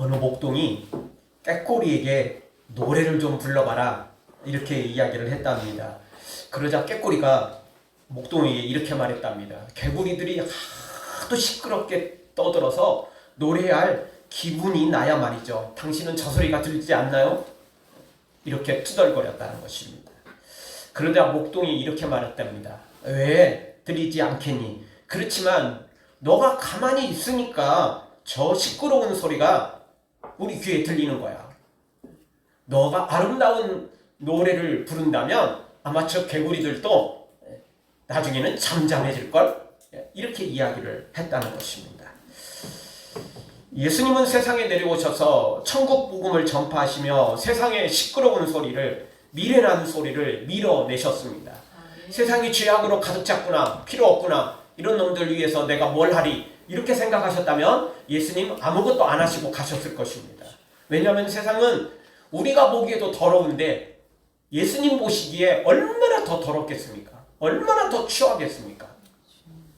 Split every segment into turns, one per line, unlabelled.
어느 목동이 꾀꼬리에게 노래를 좀 불러봐라 이렇게 이야기를 했답니다. 그러자 꾀꼬리가 목동에게 이렇게 말했답니다. 개구리들이 하도 시끄럽게 떠들어서 노래해야 할 기분이 나야 말이죠. 당신은 저 소리가 들리지 않나요? 이렇게 투덜거렸다는 것입니다. 그러자 목동이 이렇게 말했답니다. 왜 들리지 않겠니? 그렇지만 너가 가만히 있으니까 저 시끄러운 소리가 우리 귀에 들리는 거야. 너가 아름다운 노래를 부른다면 아마 저 개구리들도 나중에는 잠잠해질걸? 이렇게 이야기를 했다는 것입니다. 예수님은 세상에 내려오셔서 천국 복음을 전파하시며 세상의 시끄러운 소리를, 미련한 소리를 밀어내셨습니다. 세상이 죄악으로 가득 찼구나, 필요 없구나, 이런 놈들 위해서 내가 뭘 하리, 이렇게 생각하셨다면 예수님 아무것도 안 하시고 가셨을 것입니다. 왜냐하면 세상은 우리가 보기에도 더러운데 예수님 보시기에 얼마나 더 더럽겠습니까? 얼마나 더 추하겠습니까?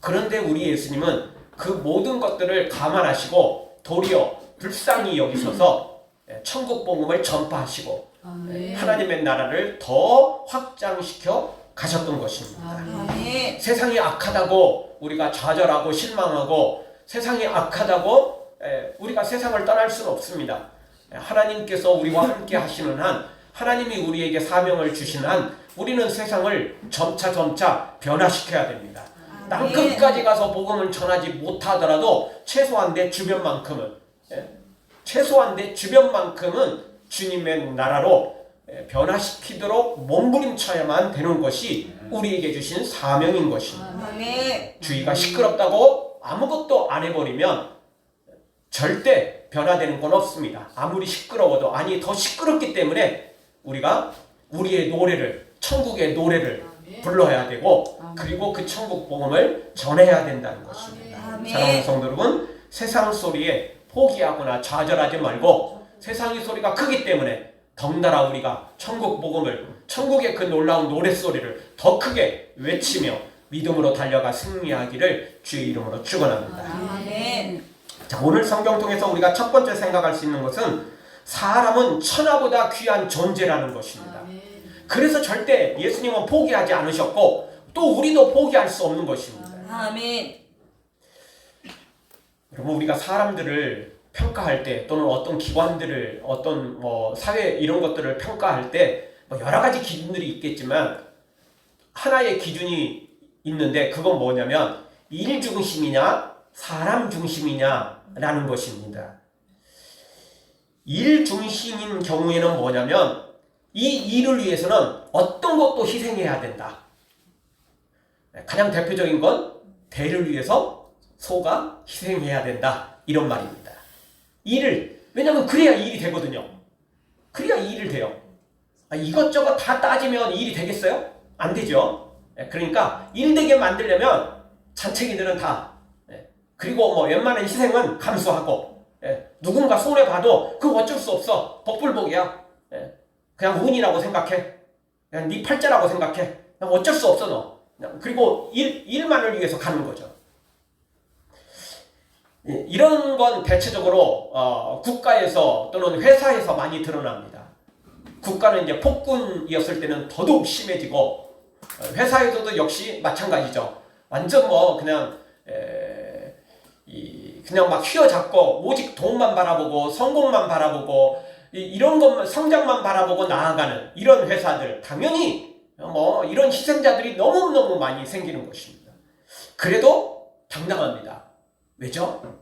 그런데 우리 예수님은 그 모든 것들을 감안하시고 도리어 불쌍히 여기셔서 천국 복음을 전파하시고 하나님의 나라를 더 확장시켜 가셨던 것입니다. 세상이 악하다고 우리가 좌절하고 실망하고 세상이 악하다고 우리가 세상을 떠날 수는 없습니다. 하나님께서 우리와 함께 하시는 한, 하나님이 우리에게 사명을 주신 한 우리는 세상을 점차 변화시켜야 됩니다. 땅끝까지 가서 복음을 전하지 못하더라도 최소한 내 주변만큼은 주님의 나라로 변화시키도록 몸부림쳐야만 되는 것이 우리에게 주신 사명인 것입니다. 주위가 시끄럽다고 아무것도 안 해버리면 절대 변화되는 건 없습니다. 아무리 시끄러워도, 아니 더 시끄럽기 때문에 우리가 우리의 노래를, 천국의 노래를 불러야 되고 그리고 그 천국 복음을 전해야 된다는 것입니다. 사랑하는 성도 여러분, 세상 소리에 포기하거나 좌절하지 말고 세상의 소리가 크기 때문에 덩달아 우리가 천국 복음을, 천국의 그 놀라운 노랫소리를 더 크게 외치며 믿음으로 달려가 승리하기를 주의 이름으로 축원합니다. 자, 오늘 성경 통해서 우리가 첫 번째 생각할 수 있는 것은 사람은 천하보다 귀한 존재라는 것입니다. 그래서 절대 예수님은 포기하지 않으셨고 또 우리도 포기할 수 없는 것입니다. 여러분, 우리가 사람들을 평가할 때 또는 어떤 기관들을, 어떤 사회 이런 것들을 평가할 때 여러 가지 기준들이 있겠지만 하나의 기준이 있는데 그건 뭐냐면 일 중심이냐 사람 중심이냐라는 것입니다. 일 중심인 경우에는 뭐냐면 이 일을 위해서는 어떤 것도 희생해야 된다. 가장 대표적인 건 대를 위해서 소가 희생해야 된다, 이런 말입니다. 왜냐면 그래야 일이 되거든요. 그래야 일이 돼요. 이것저것 다 따지면 일이 되겠어요? 안 되죠. 그러니까 일되게 만들려면 잔챙이들은 다, 그리고 웬만한 희생은 감수하고, 누군가 손해봐도 그거 어쩔 수 없어. 복불복이야. 그냥 운이라고 생각해. 그냥 네 팔자라고 생각해. 그냥 어쩔 수 없어 너. 그리고 일만을 위해서 가는 거죠. 이런 건 대체적으로 국가에서 또는 회사에서 많이 드러납니다. 국가는 이제 폭군이었을 때는 더더욱 심해지고 회사에서도 역시 마찬가지죠. 완전 그냥 막 휘어잡고 오직 돈만 바라보고 성공만 바라보고 이런 것만, 성장만 바라보고 나아가는 이런 회사들, 당연히 이런 희생자들이 너무너무 많이 생기는 것입니다. 그래도 당당합니다. 왜죠?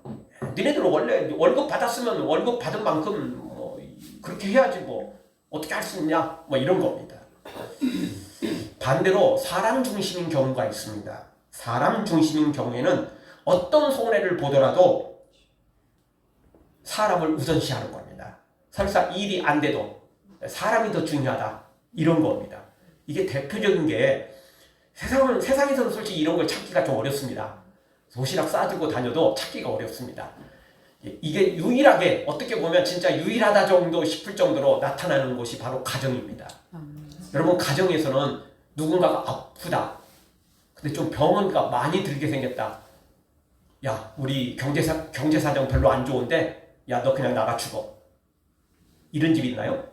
니네들 원래 월급 받았으면 월급 받은 만큼 그렇게 해야지 어떻게 할 수 있냐, 이런 겁니다. 반대로 사람 중심인 경우가 있습니다. 사람 중심인 경우에는 어떤 손해를 보더라도 사람을 우선시하는 겁니다. 설사 일이 안 돼도 사람이 더 중요하다, 이런 겁니다. 이게 대표적인 게 세상에서는 솔직히 이런 걸 찾기가 좀 어렵습니다. 도시락 싸들고 다녀도 찾기가 어렵습니다. 이게 유일하게, 어떻게 보면 진짜 유일하다 정도 싶을 정도로 나타나는 곳이 바로 가정입니다. 여러분, 가정에서는 누군가가 아프다, 근데 좀 병원가 많이 들게 생겼다, 야 우리 경제사정 별로 안 좋은데 야, 너 그냥 나가 죽어. 이런 집 있나요?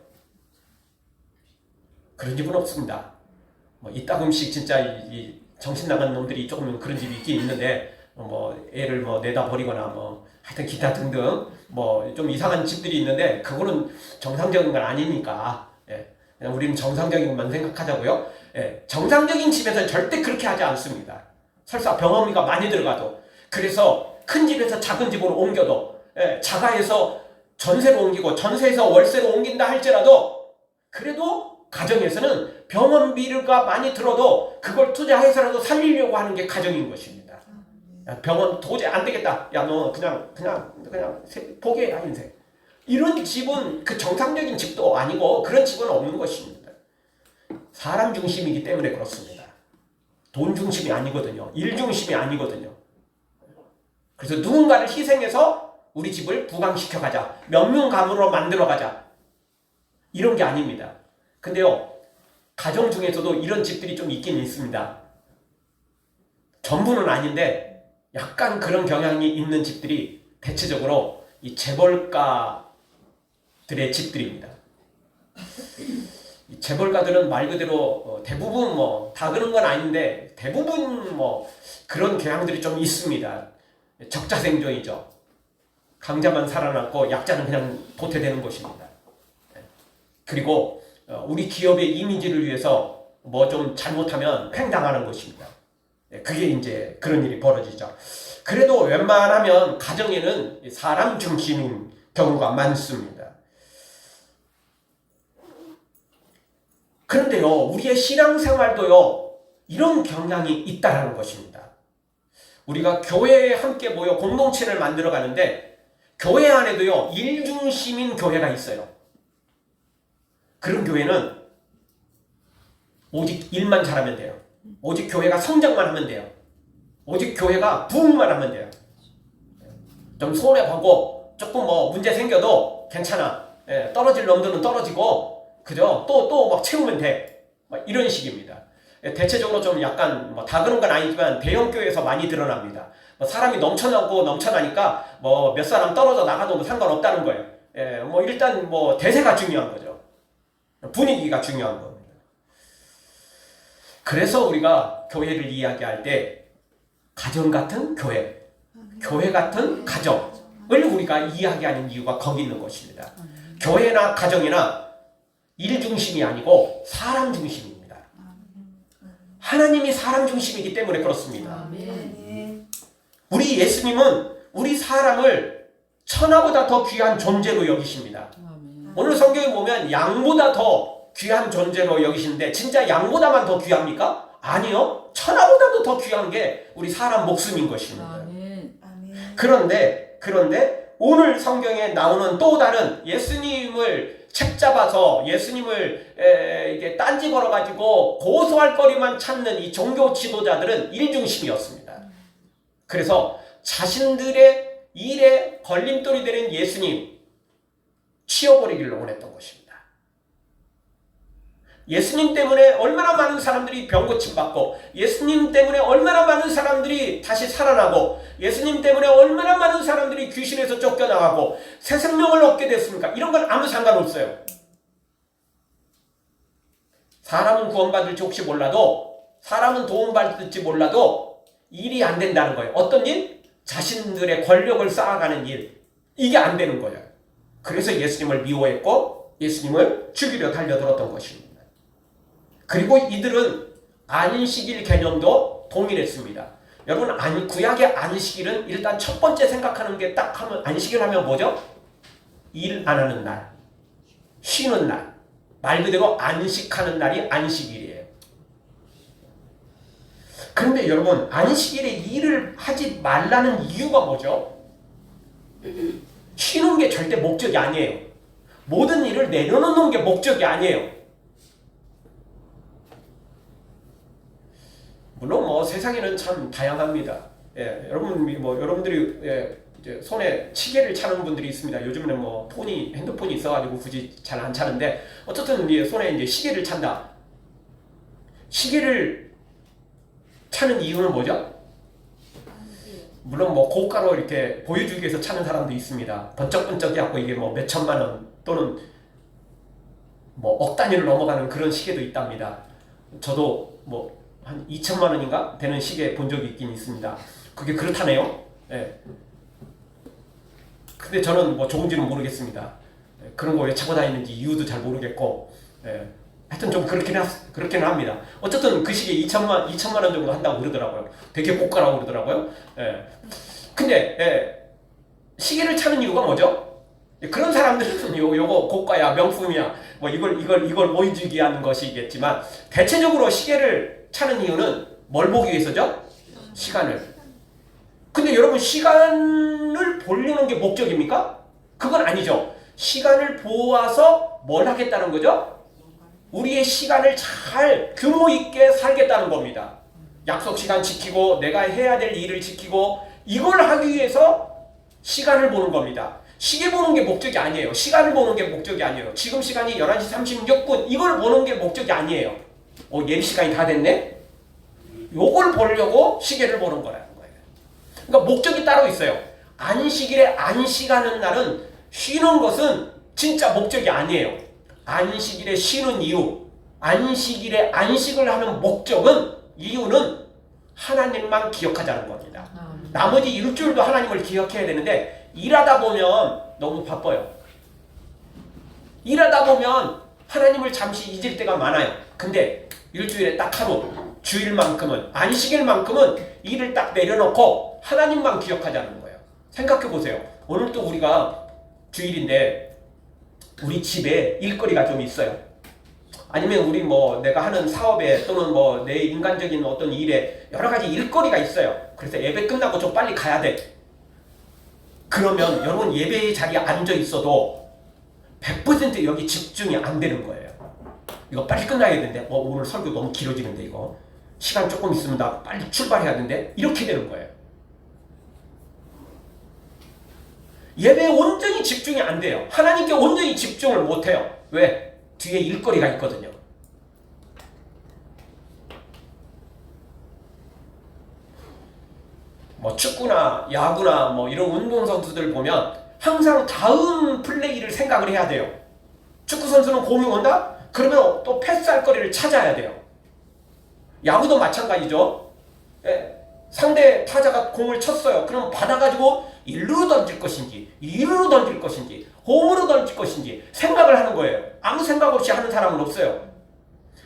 그런 집은 없습니다. 뭐 이따금씩 진짜 이 정신 나간 놈들이 조금 그런 집이 있긴 있는데 뭐 애를 뭐 내다 버리거나 뭐 하여튼 기타 등등 뭐 좀 이상한 집들이 있는데 그거는 정상적인 건 아니니까 그냥 우리는 정상적인 것만 생각하자고요. 정상적인 집에서는 절대 그렇게 하지 않습니다. 설사 병원비가 많이 들어가도 그래서 큰 집에서 작은 집으로 옮겨도 자가에서 전세로 옮기고 전세에서 월세로 옮긴다 할지라도 그래도 가정에서는 병원비가 많이 들어도 그걸 투자해서라도 살리려고 하는 게 가정인 것입니다. 야, 병원 도저히 안 되겠다. 야, 너 그냥 포기해 인생. 이런 집은 그 정상적인 집도 아니고 그런 집은 없는 것입니다. 사람 중심이기 때문에 그렇습니다. 돈 중심이 아니거든요. 일 중심이 아니거든요. 그래서 누군가를 희생해서 우리 집을 부강시켜 가자. 명문가문으로 만들어 가자. 이런 게 아닙니다. 근데요, 가정 중에서도 이런 집들이 좀 있긴 있습니다. 전부는 아닌데 약간 그런 경향이 있는 집들이 대체적으로 이 재벌가들의 집들입니다. 이 재벌가들은 말 그대로 대부분 뭐 다 그런 건 아닌데 대부분 뭐 그런 경향들이 좀 있습니다. 적자생존이죠. 강자만 살아남고 약자는 그냥 도태되는 것입니다. 그리고 우리 기업의 이미지를 위해서 뭐 좀 잘못하면 팽당하는 것입니다. 그게 이제 그런 일이 벌어지죠. 그래도 웬만하면 가정에는 사람 중심인 경우가 많습니다. 그런데요, 우리의 신앙생활도요, 이런 경향이 있다는 것입니다. 우리가 교회에 함께 모여 공동체를 만들어 가는데 교회 안에도요, 일 중심인 교회가 있어요. 그런 교회는 오직 일만 잘하면 돼요. 오직 교회가 성장만 하면 돼요. 오직 교회가 부흥만 하면 돼요. 좀 손해보고 조금 뭐 문제 생겨도 괜찮아. 떨어질 놈들은 떨어지고 그죠? 또 막 채우면 돼. 막 이런 식입니다. 대체적으로 좀 약간 뭐 다 그런 건 아니지만 대형 교회에서 많이 드러납니다. 뭐 사람이 넘쳐나니까 뭐 몇 사람 떨어져 나가도 뭐 상관없다는 거예요. 뭐 일단 뭐 대세가 중요한 거죠. 분위기가 중요한 겁니다. 그래서 우리가 교회를 이야기할 때 가정 같은 교회, 교회 같은 가정을 우리가 이야기하는 이유가 거기 있는 것입니다. 교회나 가정이나 일 중심이 아니고 사람 중심입니다. 하나님이 사람 중심이기 때문에 그렇습니다. 우리 예수님은 우리 사람을 천하보다 더 귀한 존재로 여기십니다. 오늘 성경에 보면 양보다 더 귀한 존재로 여기시는데 진짜 양보다만 더 귀합니까? 아니요. 천하보다도 더 귀한 게 우리 사람 목숨인 것입니다. 그런데 오늘 성경에 나오는 또 다른 예수님을 책잡아서 예수님을 이게 딴지 걸어가지고 고소할 거리만 찾는 이 종교 지도자들은 일중심이었습니다. 그래서 자신들의 일에 걸림돌이 되는 예수님 치워버리기를 원했던 것입니다. 예수님 때문에 얼마나 많은 사람들이 병 고침받고 예수님 때문에 얼마나 많은 사람들이 다시 살아나고 예수님 때문에 얼마나 많은 사람들이 귀신에서 쫓겨나가고 새 생명을 얻게 됐습니까? 이런 건 아무 상관없어요. 사람은 구원받을지 혹시 몰라도 사람은 도움받을지 몰라도 일이 안 된다는 거예요. 어떤 일? 자신들의 권력을 쌓아가는 일. 이게 안 되는 거예요. 그래서 예수님을 미워했고 예수님을 죽이려 달려들었던 것입니다. 그리고 이들은 안식일 개념도 동일했습니다. 여러분 구약의 안식일은 일단 첫 번째 생각하는 게 딱 하면 안식일 하면 뭐죠? 일 안 하는 날, 쉬는 날, 말 그대로 안식하는 날이 안식일이에요. 그런데 여러분 안식일에 일을 하지 말라는 이유가 뭐죠? 쉬는 게 절대 목적이 아니에요. 모든 일을 내려놓는 게 목적이 아니에요. 물론 뭐 세상에는 참 다양합니다. 여러분들이 이제 손에 시계를 차는 분들이 있습니다. 요즘에는 뭐 핸드폰이 있어가지고 굳이 잘 안 차는데 어쨌든 손에 이제 시계를 찬다. 시계를 차는 이유는 뭐죠? 물론 뭐 고가로 이렇게 보여주기 위해서 차는 사람도 있습니다. 번쩍번쩍해갖고 이게 뭐 몇천만 원 또는 뭐 억 단위로 넘어가는 그런 시계도 있답니다. 저도 뭐 한 2천만 원인가 되는 시계 본 적이 있긴 있습니다. 그게 그렇다네요. 예. 근데 저는 뭐 좋은지는 모르겠습니다. 예. 그런 거 왜 차고 다니는지 이유도 잘 모르겠고, 예. 하여튼 좀 그렇게는 합니다. 어쨌든 그 시계 2천만 원 정도 한다고 그러더라고요. 되게 고가라고 그러더라고요. 예. 근데 예. 시계를 차는 이유가 뭐죠? 그런 사람들은 요거 고가야, 명품이야, 뭐 이걸 보여주기 위한 것이겠지만, 대체적으로 시계를 차는 이유는 뭘 보기 위해서죠? 시간을. 근데 여러분, 시간을 보려는 게 목적입니까? 그건 아니죠. 시간을 보아서 뭘 하겠다는 거죠? 우리의 시간을 잘 규모 있게 살겠다는 겁니다. 약속 시간 지키고 내가 해야 될 일을 지키고, 이걸 하기 위해서 시간을 보는 겁니다. 시계 보는 게 목적이 아니에요. 시간을 보는 게 목적이 아니에요. 지금 시간이 11시 36분 이걸 보는 게 목적이 아니에요. 예비 시간이 다 됐네? 요걸 보려고 시계를 보는 거라는 거예요. 그러니까 목적이 따로 있어요. 안식일에 안식하는 날은, 쉬는 것은 진짜 목적이 아니에요. 안식일에 쉬는 이유, 안식일에 안식을 하는 목적은, 이유는 하나님만 기억하자는 겁니다. 나머지 일주일도 하나님을 기억해야 되는데, 일하다 보면 너무 바빠요. 일하다 보면 하나님을 잠시 잊을 때가 많아요. 근데 일주일에 딱 하루, 주일만큼은, 안식일만큼은 일을 딱 내려놓고 하나님만 기억하자는 거예요. 생각해 보세요. 오늘 또 우리가 주일인데 우리 집에 일거리가 좀 있어요. 아니면 우리 뭐 내가 하는 사업에 또는 뭐 내 인간적인 어떤 일에 여러 가지 일거리가 있어요. 그래서 예배 끝나고 좀 빨리 가야 돼. 그러면 여러분, 예배의 자리에 앉아 있어도 100% 여기 집중이 안 되는 거예요. 이거 빨리 끝나야 되는데, 오늘 설교 너무 길어지는데, 이거 시간 조금 있으면 나 빨리 출발해야 되는데, 이렇게 되는 거예요. 예배에 온전히 집중이 안 돼요. 하나님께 온전히 집중을 못 해요. 왜? 뒤에 일거리가 있거든요. 뭐 축구나 야구나 뭐 이런 운동선수들 보면 항상 다음 플레이를 생각을 해야 돼요. 축구선수는 공이 온다? 그러면 또 패스할 거리를 찾아야 돼요. 야구도 마찬가지죠. 예, 상대 타자가 공을 쳤어요. 그럼 받아가지고 1루로 던질 것인지 2루로 던질 것인지 홈으로 던질 것인지 생각을 하는 거예요. 아무 생각 없이 하는 사람은 없어요.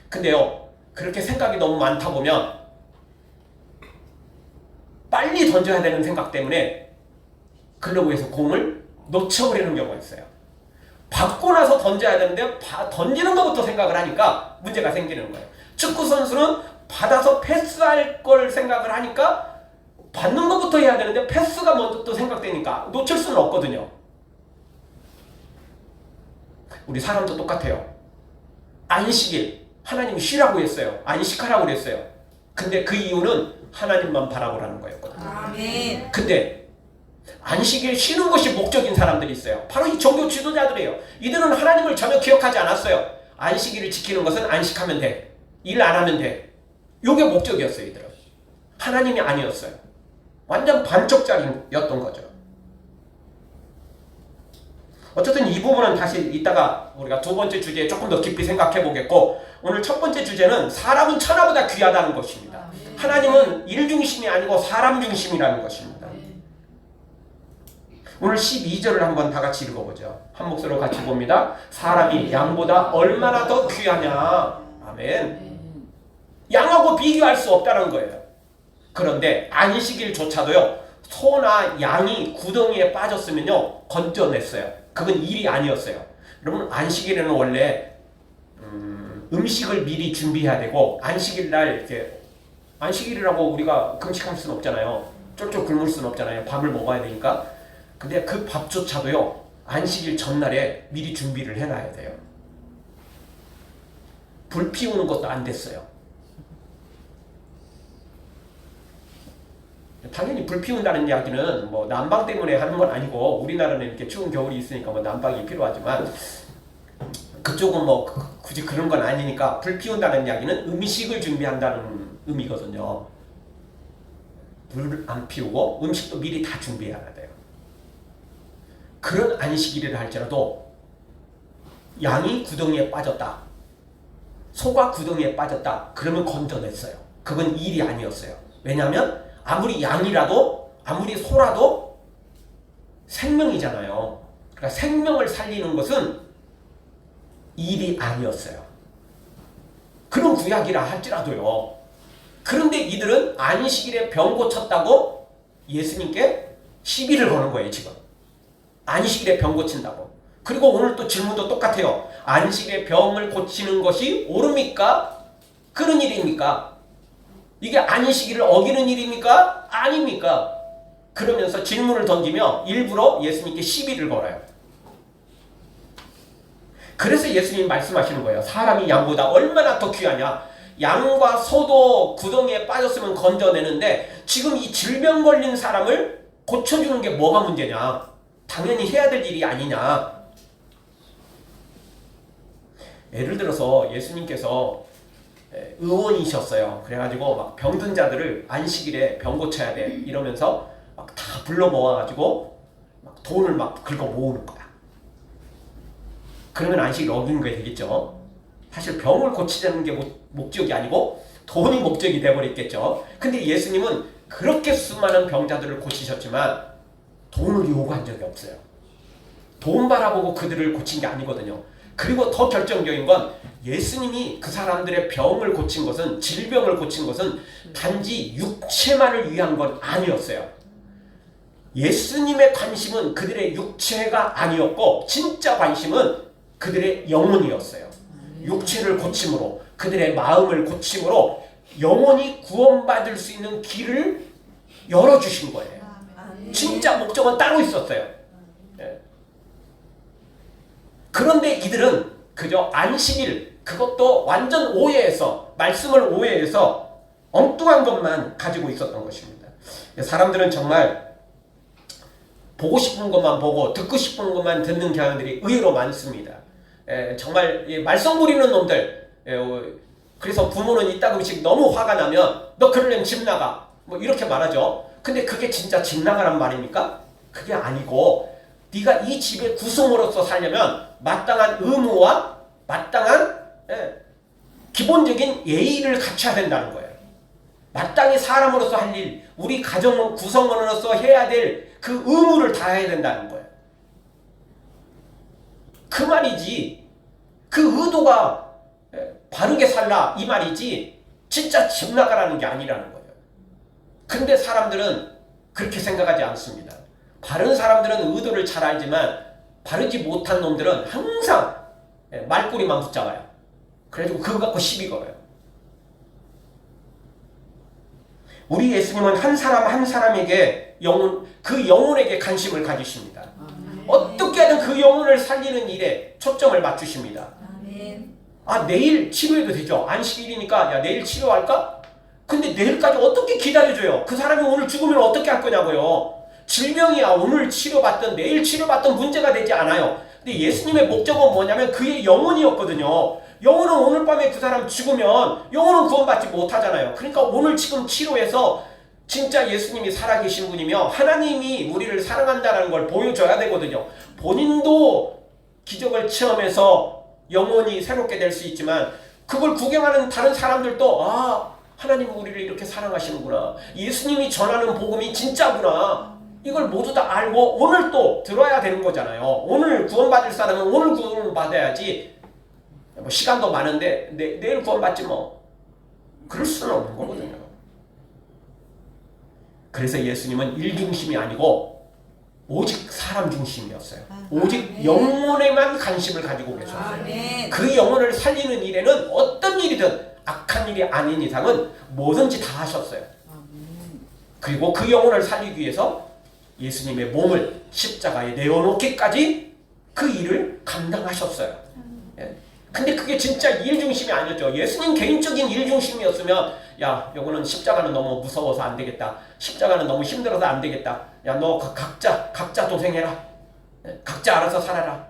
근데요, 그렇게 생각이 너무 많다 보면 빨리 던져야 되는 생각 때문에 글러브에서 공을 놓쳐버리는 경우가 있어요. 받고 나서 던져야 되는데 던지는 것부터 생각을 하니까 문제가 생기는 거예요. 축구 선수는 받아서 패스할 걸 생각을 하니까 받는 것부터 해야 되는데 패스가 먼저 또 생각되니까 놓칠 수는 없거든요. 우리 사람도 똑같아요. 안식일, 하나님이 쉬라고 했어요. 안식하라고 했어요. 근데 그 이유는 하나님만 바라보라는 거였거든요.
아멘.
근데 안식일 쉬는 것이 목적인 사람들이 있어요. 바로 이 종교 지도자들이에요. 이들은 하나님을 전혀 기억하지 않았어요. 안식일을 지키는 것은 안식하면 돼. 일 안 하면 돼. 이게 목적이었어요. 이들은. 하나님이 아니었어요. 완전 반쪽짜리였던 거죠. 어쨌든 이 부분은 다시 이따가 우리가 두 번째 주제에 조금 더 깊이 생각해 보겠고, 오늘 첫 번째 주제는 사람은 천하보다 귀하다는 것입니다. 하나님은 일 중심이 아니고 사람 중심이라는 것입니다. 오늘 12절을 한번 다 같이 읽어보죠. 한 목소리로 같이 봅니다. 사람이 양보다 얼마나 더 귀하냐. 아멘. 양하고 비교할 수 없다는 거예요. 그런데 안식일조차도요, 소나 양이 구덩이에 빠졌으면요 건져냈어요. 그건 일이 아니었어요. 여러분, 안식일에는 원래 음식을 미리 준비해야 되고, 안식일날 이렇게, 안식일이라고 우리가 금식할 수는 없잖아요. 쫄쫄 굶을 수는 없잖아요. 밥을 먹어야 되니까. 근데 그 밥조차도요, 안식일 전날에 미리 준비를 해놔야 돼요. 불 피우는 것도 안 됐어요. 당연히 불 피운다는 이야기는 뭐 난방 때문에 하는 건 아니고, 우리나라는 이렇게 추운 겨울이 있으니까 뭐 난방이 필요하지만, 그쪽은 뭐 굳이 그런 건 아니니까 불 피운다는 이야기는 음식을 준비한다는 의미거든요. 불 안 피우고 음식도 미리 다 준비해야 돼요. 그런 안식일을 할지라도 양이 구덩이에 빠졌다, 소가 구덩이에 빠졌다, 그러면 건져냈어요. 그건 일이 아니었어요. 왜냐하면 아무리 양이라도 아무리 소라도 생명이잖아요. 그러니까 생명을 살리는 것은 일이 아니었어요. 그런 구약이라 할지라도요. 그런데 이들은 안식일에 병 고쳤다고 예수님께 시비를 거는 거예요. 지금 안식일에 병 고친다고. 그리고 오늘 또 질문도 똑같아요. 안식일에 병을 고치는 것이 옳습니까? 그런 일입니까? 이게 안식일을 어기는 일입니까? 아닙니까? 그러면서 질문을 던지며 일부러 예수님께 시비를 걸어요. 그래서 예수님이 말씀하시는 거예요. 사람이 양보다 얼마나 더 귀하냐. 양과 소도 구덩이에 빠졌으면 건져내는데 지금 이 질병 걸린 사람을 고쳐주는 게 뭐가 문제냐. 당연히 해야 될 일이 아니냐. 예를 들어서 예수님께서 의원이셨어요. 그래가지고 막 병든 자들을 안식일에 병 고쳐야 돼 이러면서 막 다 불러 모아가지고 막 돈을 막 긁어 모으는 거야. 그러면 안식일 어긴 게 되겠죠. 사실 병을 고치자는 게 목적이 아니고 돈이 목적이 돼버렸겠죠. 근데 예수님은 그렇게 수많은 병자들을 고치셨지만 돈을 요구한 적이 없어요. 돈 바라보고 그들을 고친 게 아니거든요. 그리고 더 결정적인 건 예수님이 그 사람들의 병을 고친 것은, 질병을 고친 것은 단지 육체만을 위한 건 아니었어요. 예수님의 관심은 그들의 육체가 아니었고 진짜 관심은 그들의 영혼이었어요. 육체를 고침으로, 그들의 마음을 고침으로 영혼이 구원받을 수 있는 길을 열어주신 거예요. 진짜 목적은 따로 있었어요. 그런데 이들은 그저 안식일, 그것도 완전 오해해서, 말씀을 오해해서 엉뚱한 것만 가지고 있었던 것입니다. 사람들은 정말 보고 싶은 것만 보고 듣고 싶은 것만 듣는 경향들이 의외로 많습니다. 정말 말썽 부리는 놈들, 그래서 부모는 이따 음식 너무 화가 나면 너 그러려면 집 나가 뭐 이렇게 말하죠. 근데 그게 진짜 집 나가란 말입니까? 그게 아니고 네가 이 집의 구성으로서 살려면 마땅한 의무와 마땅한 기본적인 예의를 갖춰야 된다는 거예요. 마땅히 사람으로서 할 일, 우리 가정 구성원으로서 해야 될 그 의무를 다해야 된다는 거예요. 그 말이지, 그 의도가 바르게 살라 이 말이지 진짜 집 나가라는 게 아니라는 거예요. 근데 사람들은 그렇게 생각하지 않습니다. 바른 사람들은 의도를 잘 알지만 바르지 못한 놈들은 항상 말꼬리만 붙잡아요. 그래가지고 그거 갖고 시비 걸어요. 우리 예수님은 한 사람 한 사람에게 그 영혼에게 관심을 가지십니다. 어떻게든 그 영혼을 살리는 일에 초점을 맞추십니다. 아, 내일 치료해도 되죠. 안식일이니까 야 내일 치료할까? 근데 내일까지 어떻게 기다려줘요? 그 사람이 오늘 죽으면 어떻게 할 거냐고요. 질병이야 오늘 치료받든 내일 치료받든 문제가 되지 않아요. 근데 예수님의 목적은 뭐냐면 그의 영혼이었거든요. 영혼은 오늘 밤에 그 사람 죽으면 영혼은 구원받지 못하잖아요. 그러니까 오늘 지금 치료해서 진짜 예수님이 살아계신 분이며 하나님이 우리를 사랑한다는 걸 보여줘야 되거든요. 본인도 기적을 체험해서 영혼이 새롭게 될 수 있지만 그걸 구경하는 다른 사람들도 아 하나님은 우리를 이렇게 사랑하시는구나. 예수님이 전하는 복음이 진짜구나. 이걸 모두 다 알고 오늘 또 들어야 되는 거잖아요. 오늘 구원받을 사람은 오늘 구원을 받아야지. 뭐 시간도 많은데 내일 구원받지 뭐. 그럴 수는 없는 거거든요. 그래서 예수님은 일 중심이 아니고 오직 사람 중심이었어요. 오직 영혼에만 관심을 가지고 계셨어요. 그 영혼을 살리는 일에는 어떤 일이든 악한 일이 아닌 이상은 뭐든지 다 하셨어요. 그리고 그 영혼을 살리기 위해서 예수님의 몸을 십자가에 내어놓기까지 그 일을 감당하셨어요. 근데 그게 진짜 일 중심이 아니었죠. 예수님 개인적인 일 중심이었으면 야 요거는 십자가는 너무 무서워서 안 되겠다. 십자가는 너무 힘들어서 안 되겠다. 야 너 각자 도생해라. 각자 알아서 살아라.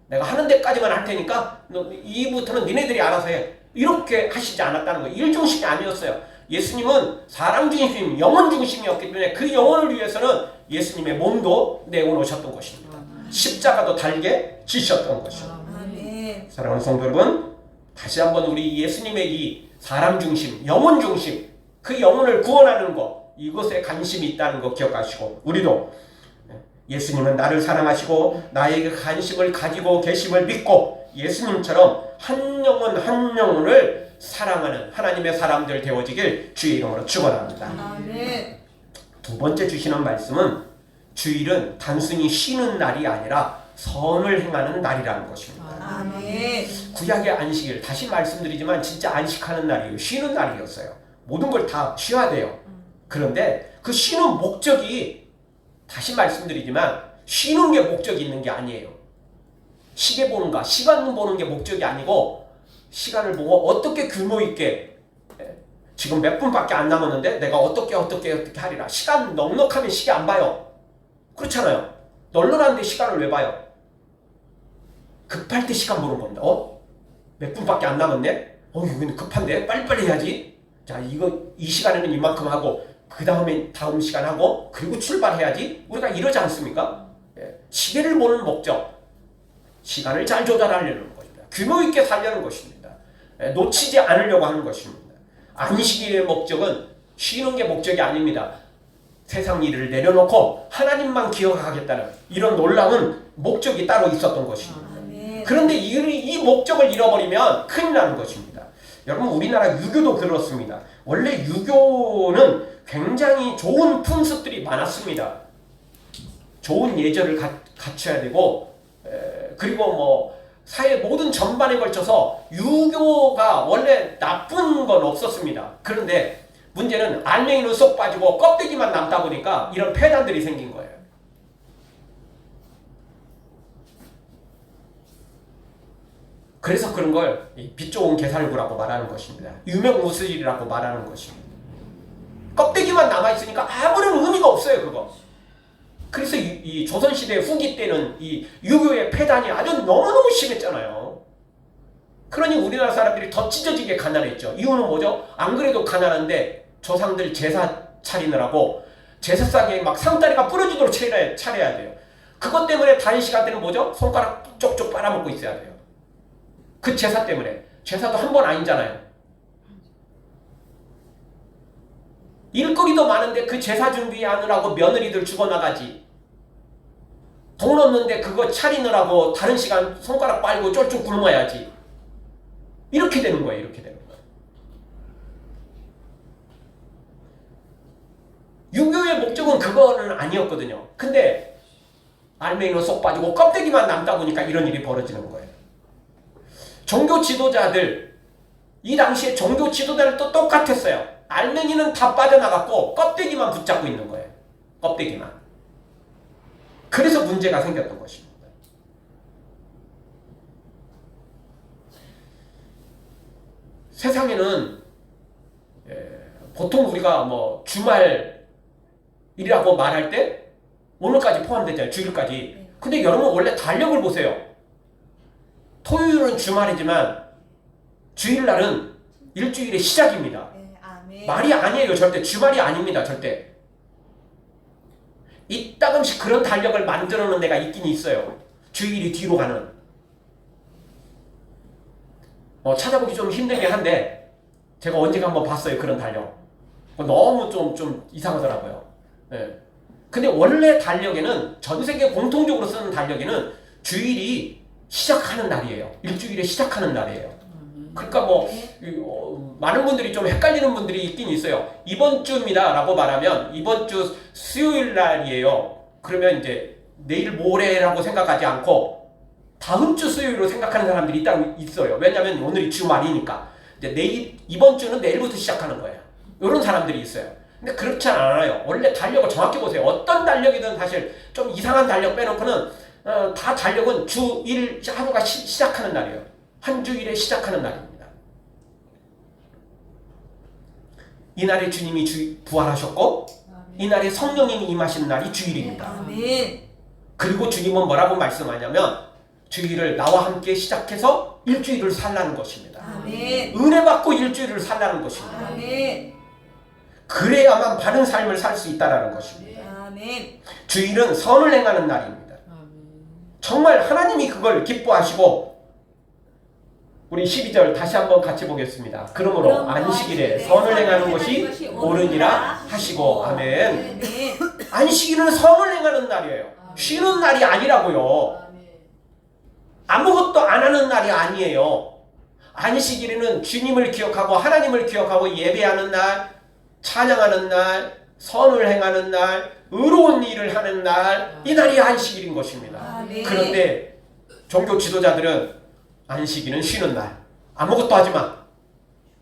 내가 하는 데까지만 할 테니까 너 이부터는 니네들이 알아서 해. 이렇게 하시지 않았다는 거예요. 일 중심이 아니었어요. 예수님은 사람 중심, 영혼 중심이었기 때문에 그 영혼을 위해서는 예수님의 몸도 내어놓으셨던 것입니다. 십자가도 달게 지셨던 것입니다. 사랑하는 성도 여러분, 다시 한번 우리 예수님의 이 사람 중심, 영혼 중심, 그 영혼을 구원하는 것, 이것에 관심이 있다는 거 기억하시고, 우리도 예수님은 나를 사랑하시고 나에게 관심을 가지고 계심을 믿고 예수님처럼 한 영혼 한 영혼을 사랑하는 하나님의 사람들 되어지길 주의 이름으로 축원합니다.
아멘.
두 번째 주시는 말씀은 주일은 단순히 쉬는 날이 아니라 선을 행하는 날이라는 것입니다.
아멘.
구약의 안식일, 다시 말씀드리지만 진짜 안식하는 날이에요. 쉬는 날이었어요. 모든 걸 다 쉬어야 돼요. 그런데 그 쉬는 목적이, 다시 말씀드리지만 쉬는 게 목적이 있는 게 아니에요. 시계 보는가, 시간 보는 게 목적이 아니고, 시간을 보고 어떻게 규모 있게, 지금 몇 분밖에 안 남았는데 내가 어떻게 하리라. 시간 넉넉하면 시계 안 봐요. 그렇잖아요. 널널한데 시간을 왜 봐요? 급할 때 시간 보는 겁니다. 몇 분밖에 안 남았네? 여기는 급한데? 빨리빨리 해야지. 자, 이 시간에는 이만큼 하고, 그 다음에 다음 시간 하고, 그리고 출발해야지. 우리가 이러지 않습니까? 시계를 보는 목적. 시간을 잘 조절하려는 것입니다. 규모 있게 살려는 것입니다. 놓치지 않으려고 하는 것입니다. 안식일의 목적은 쉬는 게 목적이 아닙니다. 세상 일을 내려놓고 하나님만 기억하겠다는 이런 놀라운 목적이 따로 있었던 것입니다. 그런데 이 목적을 잃어버리면 큰일 나는 것입니다. 여러분, 우리나라 유교도 그렇습니다. 원래 유교는 굉장히 좋은 풍습들이 많았습니다. 좋은 예절을 갖춰야 되고, 그리고 뭐 사회 모든 전반에 걸쳐서 유교가 원래 나쁜 건 없었습니다. 그런데 문제는 알맹이는 쏙 빠지고 껍데기만 남다 보니까 이런 폐단들이 생긴 거예요. 그래서 그런 걸 빛 좋은 게살구라고 말하는 것입니다. 유명무술이라고 말하는 것입니다. 껍데기만 남아있으니까 아무런 의미가 없어요, 그거. 그래서 이 조선시대 후기 때는 이 유교의 폐단이 아주 너무너무 심했잖아요. 그러니 우리나라 사람들이 더 찢어지게 가난했죠. 이유는 뭐죠? 안 그래도 가난한데 조상들 제사 차리느라고 제사상에 막 상다리가 부러지도록 차려야 돼요. 그것 때문에 다른 시간대는 뭐죠? 손가락 쪽쪽 빨아먹고 있어야 돼요. 그 제사 때문에. 제사도 한 번 아니잖아요. 일거리도 많은데 그 제사 준비하느라고 며느리들 죽어나가지. 돈 없는데 그거 차리느라고 다른 시간 손가락 빨고 쫄쫄 굶어야지. 이렇게 되는 거예요. 이렇게 되는 거예요. 유교의 목적은 그거는 아니었거든요. 근데 알맹이는 쏙 빠지고 껍데기만 남다 보니까 이런 일이 벌어지는 거예요. 종교 지도자들, 이 당시에 종교 지도자들도 똑같았어요. 알맹이는 다 빠져나갔고 껍데기만 붙잡고 있는 거예요. 껍데기만. 그래서 문제가 생겼던 것입니다. 세상에는 보통 우리가 뭐 주말이라고 말할 때 오늘까지 포함되잖아요. 주일까지. 근데 여러분 원래 달력을 보세요. 토요일은 주말이지만 주일날은 일주일의 시작입니다. 말이 아니에요. 절대. 주말이 아닙니다. 절대. 이따금씩 그런 달력을 만들어 놓은 데가 있긴 있어요. 주일이 뒤로 가는. 찾아보기 좀 힘들긴 한데 제가 언젠가 한번 봤어요. 그런 달력. 너무 좀 이상하더라고요. 네. 근데 원래 달력에는, 전 세계 공통적으로 쓰는 달력에는 주일이 시작하는 날이에요. 일주일에 시작하는 날이에요. 그러니까 많은 분들이 좀 헷갈리는 분들이 있긴 있어요. 이번 주입니다 라고 말하면 이번 주 수요일 날이에요. 그러면 이제 내일 모레라고 생각하지 않고 다음 주 수요일로 생각하는 사람들이 있어요. 왜냐하면 오늘이 주말이니까. 이제 이번 주는 내일부터 시작하는 거예요. 이런 사람들이 있어요. 근데 그렇지 않아요. 원래 달력을 정확히 보세요. 어떤 달력이든 사실 좀 이상한 달력 빼놓고는 다 달력은 주일 하루가 시작하는 날이에요. 한 주일에 시작하는 날입니다. 이날에 주님이 부활하셨고 이날에 성령님이 임하신 날이 주일입니다.
아멘.
그리고 주님은 뭐라고 말씀하냐면 주일을 나와 함께 시작해서 일주일을 살라는 것입니다.
아멘.
은혜 받고 일주일을 살라는 것입니다.
아멘.
그래야만 바른 삶을 살 수 있다라는 것입니다.
아멘.
주일은 선을 행하는 날입니다. 정말 하나님이 그걸 기뻐하시고 우리 12절 다시 한번 같이 보겠습니다. 그러므로 안식일에 선을 행하는 것이 옳으니라 하시고. 아멘. 안식일은 선을 행하는 날이에요. 쉬는 날이 아니라고요. 아무것도 안 하는 날이 아니에요. 안식일에는 주님을 기억하고 하나님을 기억하고 예배하는 날, 찬양하는 날, 선을 행하는 날, 의로운 일을 하는 날, 이 날이 안식일인 것입니다. 그런데 종교 지도자들은 안식일은 쉬는 날, 아무것도 하지 마,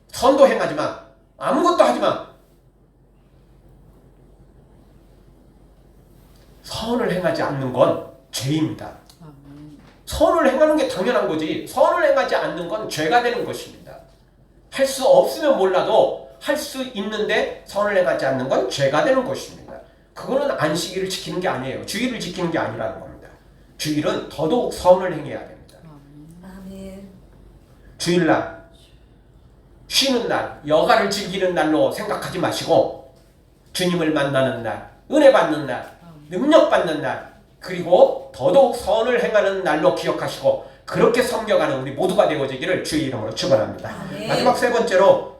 선도 행하지 마, 아무것도 하지 마. 선을 행하지 않는 건 죄입니다. 선을 행하는 게 당연한 거지, 선을 행하지 않는 건 죄가 되는 것입니다. 할 수 없으면 몰라도 할 수 있는데 선을 행하지 않는 건 죄가 되는 것입니다. 그거는 안식일을 지키는 게 아니에요. 주일을 지키는 게 아니라는 겁니다. 주일은 더더욱 선을 행해야 됩니다.
아멘.
주일날, 쉬는 날, 여가를 즐기는 날로 생각하지 마시고 주님을 만나는 날, 은혜 받는 날, 능력 받는 날, 그리고 더더욱 선을 행하는 날로 기억하시고 그렇게 섬겨가는 우리 모두가 되어지기를 주의 이름으로 축원합니다. 마지막 세 번째로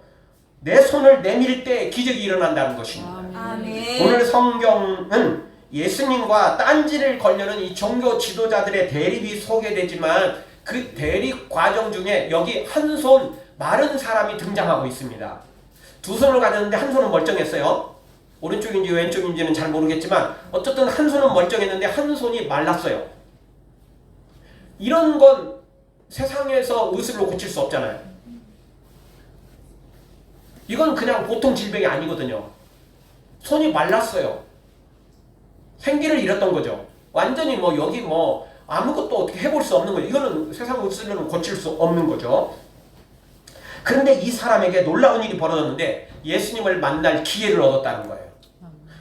내 손을 내밀 때 기적이 일어난다는 것입니다.
아멘.
오늘 성경은 예수님과 딴지를 걸려는 이 종교 지도자들의 대립이 소개되지만 그 대립 과정 중에 여기 한 손 마른 사람이 등장하고 있습니다. 두 손을 가졌는데 한 손은 멀쩡했어요. 오른쪽인지 왼쪽인지는 잘 모르겠지만 어쨌든 한 손은 멀쩡했는데 한 손이 말랐어요. 이런 건 세상에서 의술로 고칠 수 없잖아요. 이건 그냥 보통 질병이 아니거든요. 손이 말랐어요. 생기를 잃었던 거죠. 완전히 뭐 여기 뭐 아무것도 어떻게 해볼 수 없는 거죠. 이거는 세상 의술로는 고칠 수 없는 거죠. 그런데 이 사람에게 놀라운 일이 벌어졌는데 예수님을 만날 기회를 얻었다는 거예요.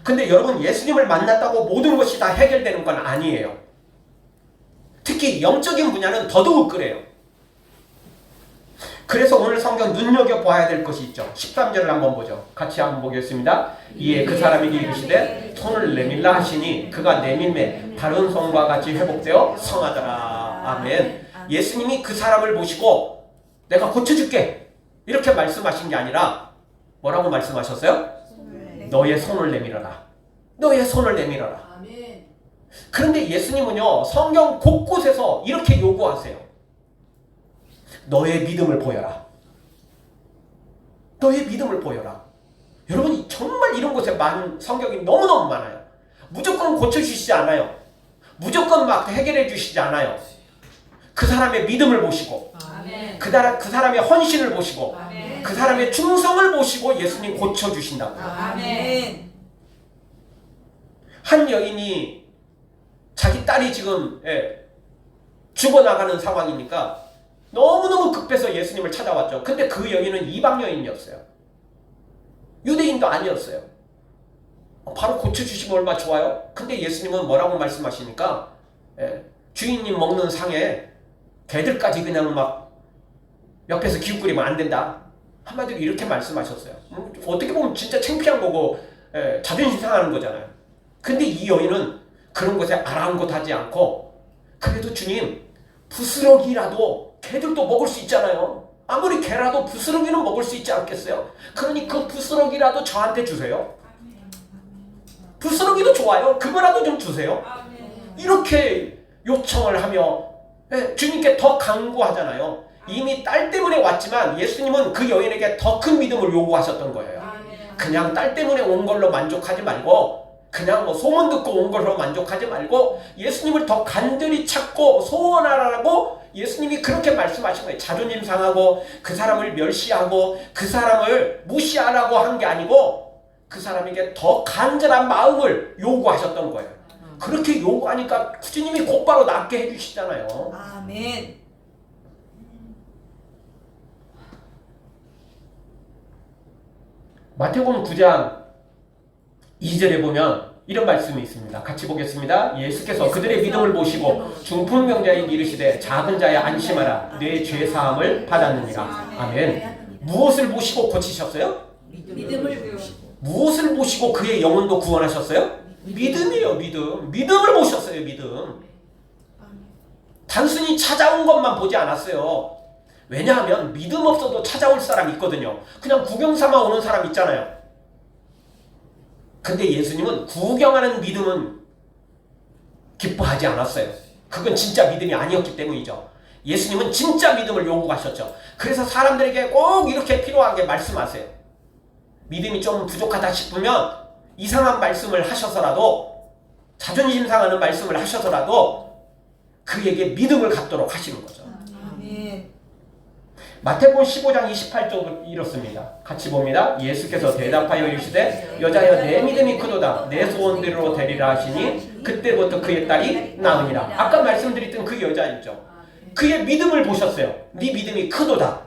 근데 여러분, 예수님을 만났다고 모든 것이 다 해결되는 건 아니에요. 특히 영적인 분야는 더더욱 그래요. 그래서 오늘 성경 눈여겨봐야 될 것이 있죠. 13절을 한번 보죠. 같이 한번 보겠습니다. 이에 그 사람에게 이르시되 손을 내밀라 하시니 그가 내밀매 다른 손과 같이 회복되어 성하더라. 아멘. 예수님이 그 사람을 보시고 내가 고쳐줄게 이렇게 말씀하신 게 아니라 뭐라고 말씀하셨어요? 너의 손을 내밀어라. 너의 손을 내밀어라.
아멘.
그런데 예수님은요, 성경 곳곳에서 이렇게 요구하세요. 너의 믿음을 보여라. 너의 믿음을 보여라. 여러분, 정말 이런 곳에 성경이 너무너무 많아요. 무조건 고쳐주시지 않아요. 무조건 막 해결해 주시지 않아요. 그 사람의 믿음을 보시고,
아멘.
그 사람의 헌신을 보시고,
아멘.
그 사람의 충성을 보시고 예수님 고쳐주신다고.
아멘.
한 여인이 자기 딸이 지금 죽어나가는 상황이니까 너무너무 급해서 예수님을 찾아왔죠. 근데 그 여인은 이방 여인이었어요. 유대인도 아니었어요. 바로 고쳐주시면 얼마나 좋아요? 근데 예수님은 뭐라고 말씀하시니까 주인님 먹는 상에 개들까지 그냥 막 옆에서 기웃거리면 안 된다. 한마디로 이렇게 말씀하셨어요. 어떻게 보면 진짜 창피한 거고 자존심 상하는 거잖아요. 근데 이 여인은 그런 것에 아랑곳하지 않고 그래도 주님, 부스러기라도 개들도 먹을 수 있잖아요. 아무리 개라도 부스러기는 먹을 수 있지 않겠어요? 그러니 그 부스러기라도 저한테 주세요. 부스러기도 좋아요. 그거라도 좀 주세요. 이렇게 요청을 하며 주님께 더 간구하잖아요. 이미 딸 때문에 왔지만 예수님은 그 여인에게 더 큰 믿음을 요구하셨던 거예요. 그냥 딸 때문에 온 걸로 만족하지 말고, 그냥 뭐 소문 듣고 온 걸로 만족하지 말고 예수님을 더 간절히 찾고 소원하라고 예수님이 그렇게 말씀하신 거예요. 자존심 상하고 그 사람을 멸시하고 그 사람을 무시하라고 한 게 아니고 그 사람에게 더 간절한 마음을 요구하셨던 거예요. 그렇게 요구하니까 주님이 곧바로 낫게 해주시잖아요.
아멘.
마태복음 9장 2절에 보면 이런 말씀이 있습니다. 같이 보겠습니다. 예수께서 그들의 믿음을 보시고 중풍병자에게 이르시되 작은 자야 안심하라 내 죄사함을 받았느니라. 아멘. 무엇을 보시고 고치셨어요?
믿음을 보시고.
무엇을 보시고 그의 영혼도 구원하셨어요? 믿음이에요. 믿음을 보셨어요. 믿음. 단순히 찾아온 것만 보지 않았어요. 왜냐하면 믿음 없어도 찾아올 사람 있거든요. 그냥 구경 삼아 오는 사람 있잖아요. 근데 예수님은 구경하는 믿음은 기뻐하지 않았어요. 그건 진짜 믿음이 아니었기 때문이죠. 예수님은 진짜 믿음을 요구하셨죠. 그래서 사람들에게 꼭 이렇게 필요하게 말씀하세요. 믿음이 좀 부족하다 싶으면 이상한 말씀을 하셔서라도, 자존심 상하는 말씀을 하셔서라도 그에게 믿음을 갖도록 하시는 거죠.
아멘.
마태복음 15장 28절 이렇습니다. 같이 봅니다. 예수께서 대답하여 이르시되 여자여 내 믿음이 크도다. 내 소원대로 되리라 하시니 그때부터 그의 딸이 나으니라. 아까 말씀드렸던 그 여자이죠. 그의 믿음을 보셨어요. 네 믿음이 크도다.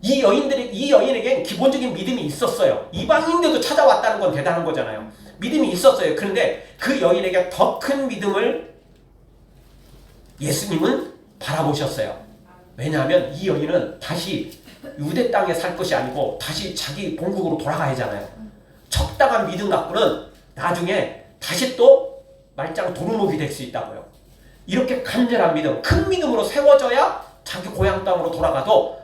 이 여인에겐 기본적인 믿음이 있었어요. 이방인들도 찾아왔다는 건 대단한 거잖아요. 믿음이 있었어요. 그런데 그 여인에게 더 큰 믿음을 예수님은 바라보셨어요. 왜냐하면 이 여인은 다시 유대 땅에 살 것이 아니고 다시 자기 본국으로 돌아가야 하잖아요. 적당한 믿음 갖고는 나중에 다시 또 말짱 도루묵이 될 수 있다고요. 이렇게 간절한 믿음, 큰 믿음으로 세워져야 자기 고향 땅으로 돌아가도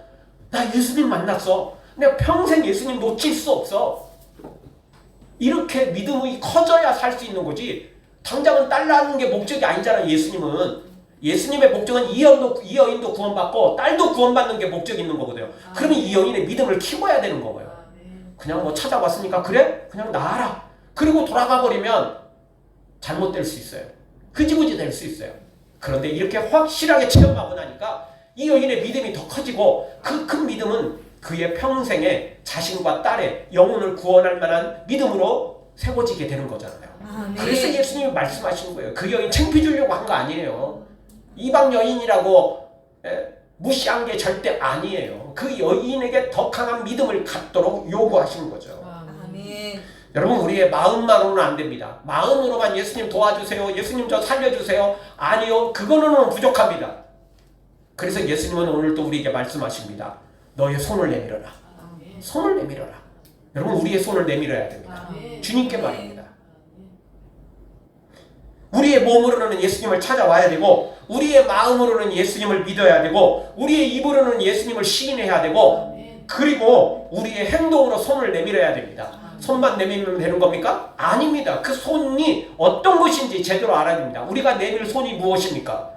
나 예수님 만났어. 내가 평생 예수님 놓칠 수 없어. 이렇게 믿음이 커져야 살 수 있는 거지. 당장은 딸 낳는 게 목적이 아니잖아요. 예수님의 목적은 이 여인도 구원받고 딸도 구원받는 게 목적이 있는 거거든요. 그러면 이 여인의 믿음을 키워야 되는 거고요. 그냥 뭐 찾아왔으니까 그래? 그냥 나아라. 그리고 돌아가 버리면 잘못될 수 있어요. 흐지부지 될 수 있어요. 그런데 이렇게 확실하게 체험하고 나니까 이 여인의 믿음이 더 커지고 그 큰 믿음은 그의 평생에 자신과 딸의 영혼을 구원할 만한 믿음으로 세워지게 되는 거잖아요. 그래서 예수님이 말씀하신 거예요. 그 여인 창피 주려고 한 거 아니에요. 이방 여인이라고 무시한 게 절대 아니에요. 그 여인에게 더 강한 믿음을 갖도록 요구하신 거죠.
아멘.
여러분, 우리의 마음만으로는 안 됩니다. 마음으로만 예수님 도와주세요. 예수님 저 살려주세요. 아니요. 그거는 부족합니다. 그래서 예수님은 오늘도 우리에게 말씀하십니다. 너의 손을 내밀어라. 손을 내밀어라. 여러분, 우리의 손을 내밀어야 됩니다. 주님께 말입니다. 우리의 몸으로는 예수님을 찾아와야 되고 우리의 마음으로는 예수님을 믿어야 되고 우리의 입으로는 예수님을 시인해야 되고 그리고 우리의 행동으로 손을 내밀어야 됩니다. 손만 내밀면 되는 겁니까? 아닙니다. 그 손이 어떤 것인지 제대로 알아야 됩니다. 우리가 내밀 손이 무엇입니까?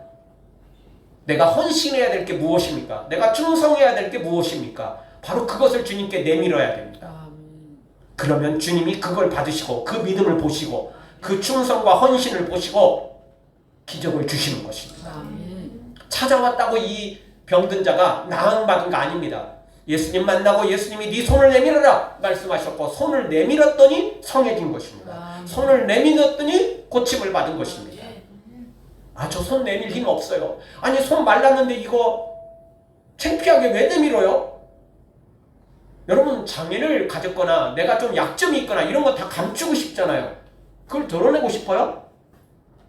내가 헌신해야 될 게 무엇입니까? 내가 충성해야 될 게 무엇입니까? 바로 그것을 주님께 내밀어야 됩니다. 그러면 주님이 그걸 받으시고 그 믿음을 보시고 그 충성과 헌신을 보시고 기적을 주시는 것입니다. 찾아왔다고 이 병든 자가 나음받은 거 아닙니다. 예수님 만나고 예수님이 네 손을 내밀어라 말씀하셨고 손을 내밀었더니 성해진 것입니다. 손을 내밀었더니 고침을 받은 것입니다. 저 손 내밀 힘 없어요. 아니 손 말랐는데 이거 창피하게 왜 내밀어요? 여러분, 장애를 가졌거나 내가 좀 약점이 있거나 이런 거 다 감추고 싶잖아요. 그걸 드러내고 싶어요?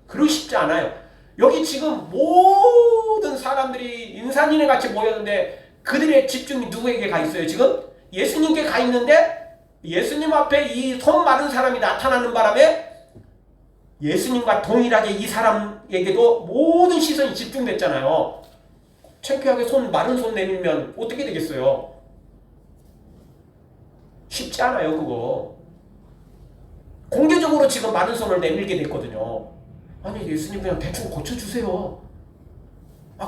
그러고 싶지 않아요. 여기 지금 모든 사람들이 인산인해 같이 모였는데 그들의 집중이 누구에게 가 있어요? 지금 예수님께 가 있는데 예수님 앞에 이 손 마른 사람이 나타나는 바람에 예수님과 동일하게 이 사람에게도 모든 시선이 집중됐잖아요. 창피하게 마른 손 내밀면 어떻게 되겠어요? 쉽지 않아요, 그거. 공개적으로 지금 마른 손을 내밀게 됐거든요. 아니, 예수님 그냥 대충 고쳐주세요.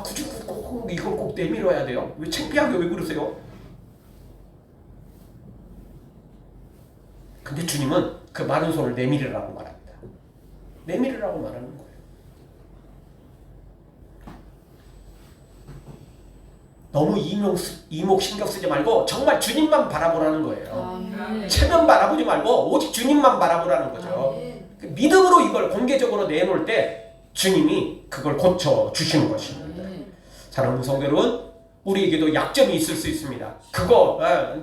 굳이 이걸 꼭 내밀어야 돼요? 왜 창피하게 왜 그러세요? 근데 주님은 그 마른 손을 내밀으라고 말합니다. 내밀으라고 말하는 거예요. 너무 이목 신경 쓰지 말고 정말 주님만 바라보라는 거예요. 체면 바라보지 말고 오직 주님만 바라보라는 거죠. 그 믿음으로 이걸 공개적으로 내놓을 때 주님이 그걸 고쳐주시는 것입니다. 사랑하는 성도 여러분, 우리에게도 약점이 있을 수 있습니다. 그거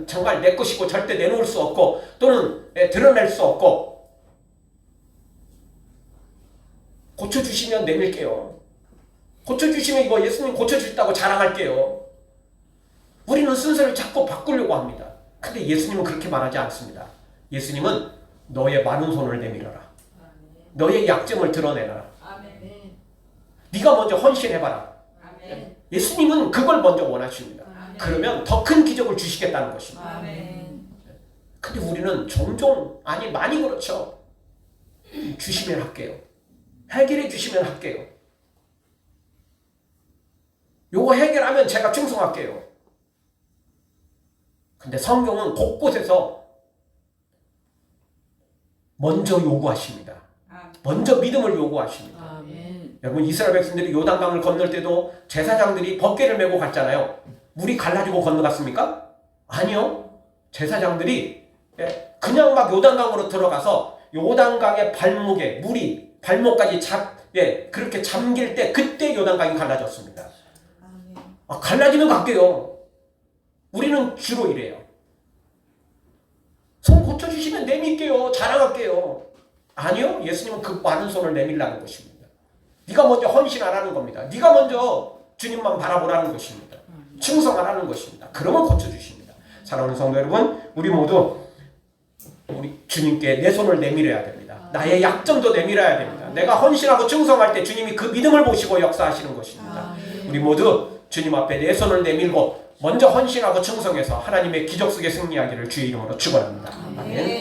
정말 내 것이고 절대 내놓을 수 없고 또는 드러낼 수 없고 고쳐주시면 내밀게요. 고쳐주시면 이거 예수님 고쳐주셨다고 자랑할게요. 우리는 순서를 자꾸 바꾸려고 합니다. 근데 예수님은 그렇게 말하지 않습니다. 예수님은 너의 마른 손을 내밀어라. 너의 약점을 드러내라.
아멘.
네가 먼저 헌신해봐라.
아멘.
예수님은 그걸 먼저 원하십니다.
아멘.
그러면 더 큰 기적을 주시겠다는 것입니다.
아멘.
근데 우리는 종종, 아니 많이 그렇죠. 주시면 할게요. 해결해 주시면 할게요. 요거 해결하면 제가 충성할게요. 근데 성경은 곳곳에서 먼저 요구하십니다. 먼저 믿음을 요구하십니다.
아멘.
여러분, 이스라엘 백성들이 요단강을 건널 때도 제사장들이 번개를 메고 갔잖아요. 물이 갈라지고 건너갔습니까? 아니요. 제사장들이 그냥 막 요단강으로 들어가서 요단강의 발목에 물이 발목까지 그렇게 잠길 때 그때 요단강이 갈라졌습니다. 갈라지면 갈게요. 우리는 주로 이래요. 손 고쳐주시면 내밀게요. 자랑할게요. 아니요. 예수님은 그 많은 손을 내밀라는 것입니다. 네가 먼저 헌신하라는 겁니다. 네가 먼저 주님만 바라보라는 것입니다. 충성하라는 것입니다. 그러면 고쳐주십니다. 사랑하는 성도 여러분, 우리 모두 우리 주님께 내 손을 내밀어야 됩니다. 나의 약점도 내밀어야 됩니다. 내가 헌신하고 충성할 때 주님이 그 믿음을 보시고 역사하시는 것입니다. 우리 모두 주님 앞에 내 손을 내밀고 먼저 헌신하고 충성해서 하나님의 기적 속에 승리하기를 주의 이름으로 축원합니다. 아멘.